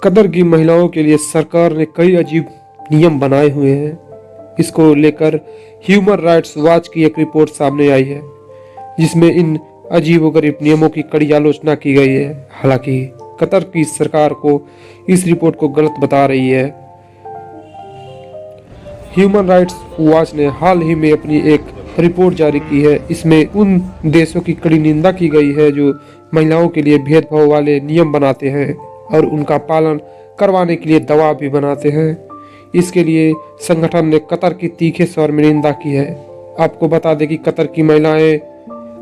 Qatar की महिलाओं के लिए सरकार ने कई अजीब नियम बनाए हुए हैं। इसको लेकर ह्यूमन राइट्स वॉच की एक रिपोर्ट सामने आई है, जिसमें इन अजीबोगरीब नियमों की कड़ी आलोचना की गई है। हालांकि कतर की सरकार को इस रिपोर्ट को गलत बता रही है। ह्यूमन राइट्स वॉच ने हाल ही में अपनी एक रिपोर्ट जारी की है। इसमें उन देशों की कड़ी निंदा की गई है जो महिलाओं के लिए भेदभाव वाले नियम बनाते हैं और उनका पालन करवाने के लिए दबाव भी बनाते हैं। इसके लिए संगठन ने कतर की तीखे स्वर में निंदा की है। आपको बता दें कि कतर की महिलाएं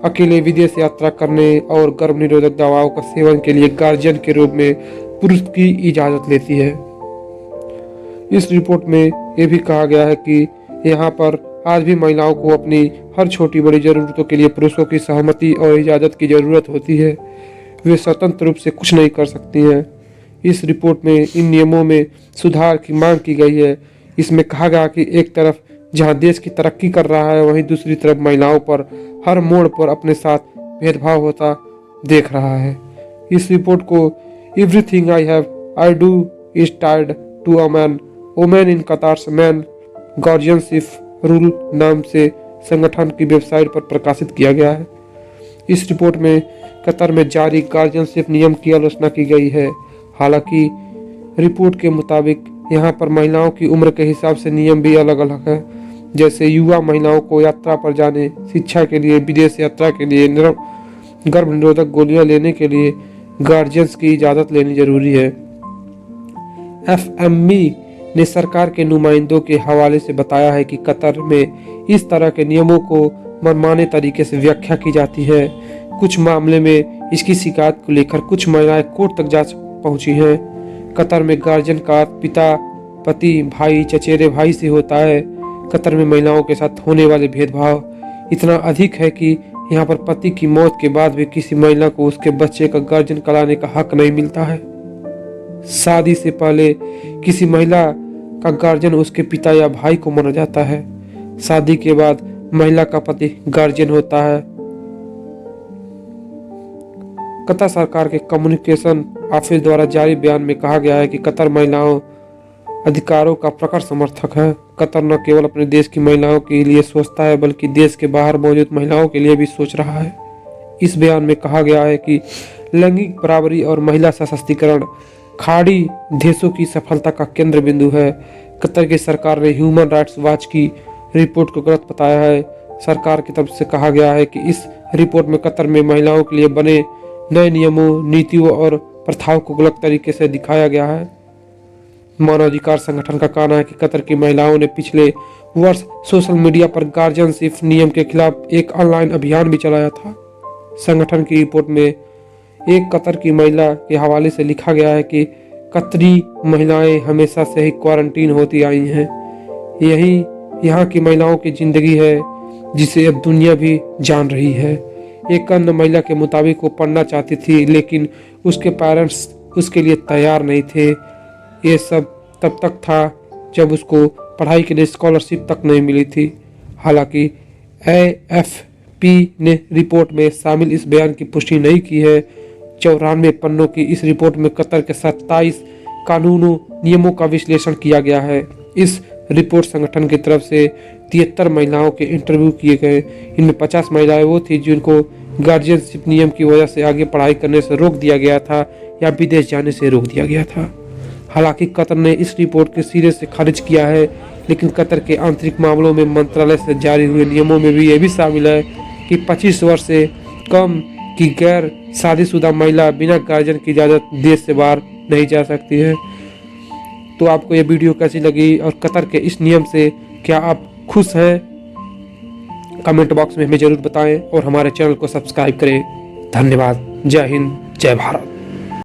अकेले विदेश यात्रा करने और गर्भ निरोधक दवाओं का सेवन के लिए गार्जियन के रूप में पुरुष की इजाज़त लेती है। इस रिपोर्ट में यह भी कहा गया है कि यहाँ पर आज भी महिलाओं को अपनी हर छोटी बड़ी ज़रूरतों के लिए पुरुषों की सहमति और इजाज़त की ज़रूरत होती है। वे स्वतंत्र रूप से कुछ नहीं कर सकती हैं। इस रिपोर्ट में इन नियमों में सुधार की मांग की गई है। इसमें कहा गया कि एक तरफ जहां देश की तरक्की कर रहा है, वहीं दूसरी तरफ महिलाओं पर हर मोड़ पर अपने साथ भेदभाव होता देख रहा है। इस रिपोर्ट को everything I do is tied to a man, women in Qatar's man guardianship rule नाम से संगठन की वेबसाइट पर प्रकाशित किया गया है। इस रिपोर्ट में कतर में जारी गार्जियनशिप नियम की आलोचना की गई है। हालांकि रिपोर्ट के मुताबिक यहाँ पर महिलाओं की उम्र के हिसाब से नियम भी अलग अलग है। जैसे युवा महिलाओं को यात्रा पर जाने, शिक्षा के लिए, विदेश यात्रा के लिए, गर्भ निरोधक गोलियां लेने के लिए गार्जियंस की इजाज़त लेनी जरूरी है। एफएमई ने सरकार के नुमाइंदों के हवाले से बताया है कि कतर में इस तरह के नियमों को मनमाने तरीके से व्याख्या की जाती है। कुछ मामले में इसकी शिकायत को लेकर कुछ महिलाएं कोर्ट तक जा पहुंची हैं। कतर में गार्जियन का पिता, पति, भाई, चचेरे भाई से होता है। कतर में महिलाओं के साथ होने वाले भेदभाव इतना अधिक है कि यहाँ पर पति की मौत के बाद भी किसी महिला को उसके बच्चे का गार्जियन कराने का हक नहीं मिलता है। शादी से पहले किसी महिला का गार्जियन उसके पिता या भाई को माना जाता है। शादी के बाद महिला का पति गार्जियन होता है। कतर सरकार के कम्युनिकेशन ऑफिस द्वारा जारी बयान में कहा गया है कि कतर महिलाओं अधिकारों का प्रखर समर्थक है। कतर न केवल अपने देश की महिलाओं के लिए सोचता है, बल्कि देश के बाहर मौजूद महिलाओं के लिए भी सोच रहा है। इस बयान में कहा गया है कि लैंगिक बराबरी और महिला सशक्तिकरण खाड़ी देशों की सफलता का केंद्र बिंदु है। कतर की सरकार ने ह्यूमन राइट्स वॉच की रिपोर्ट को गलत बताया है। सरकार की तरफ से कहा गया है कि इस रिपोर्ट में कतर में महिलाओं के लिए बने नए नियमों, नीतियों और प्रथाओं को गलत तरीके से दिखाया गया है। मानवाधिकार संगठन का कहना है कि कतर की महिलाओं ने पिछले वर्ष सोशल मीडिया पर गार्जियनशिप नियम के खिलाफ एक ऑनलाइन अभियान भी चलाया था। संगठन की रिपोर्ट में एक कतर की महिला के हवाले से लिखा गया है कि कतरी महिलाएं हमेशा से ही क्वारंटीन होती आई हैं। यही यहाँ की महिलाओं की जिंदगी है जिसे अब दुनिया भी जान रही है। एक अन्य महिला के मुताबिक वो पढ़ना चाहती थी, लेकिन उसके पेरेंट्स उसके लिए तैयार नहीं थे। ये सब तब तक था जब उसको पढ़ाई के लिए स्कॉलरशिप तक नहीं मिली थी। हालांकि एएफपी ने रिपोर्ट में शामिल इस बयान की पुष्टि नहीं की है। 94 पन्नों की इस रिपोर्ट में कतर के 27 कानूनों, नियमों का विश्लेषण किया गया है। इस रिपोर्ट संगठन की तरफ से 73 महिलाओं के इंटरव्यू किए गए। इनमें 50 महिलाएं वो थी जिनको गार्जियनशिप नियम की वजह से आगे पढ़ाई करने से रोक दिया गया था या विदेश जाने से रोक दिया गया था। हालांकि कतर ने इस रिपोर्ट के सिरे से खारिज किया है, लेकिन कतर के आंतरिक मामलों में मंत्रालय से जारी हुए नियमों में भी यह भी शामिल है कि 25 वर्ष से कम की गैर शादीशुदा महिला बिना गार्जियन की इजाज़त देश से बाहर नहीं जा सकती है। तो आपको ये वीडियो कैसी लगी और कतर के इस नियम से क्या आप खुश हैं? कमेंट बॉक्स में हमें ज़रूर बताएं और हमारे चैनल को सब्सक्राइब करें। धन्यवाद। जय हिंद, जय भारत।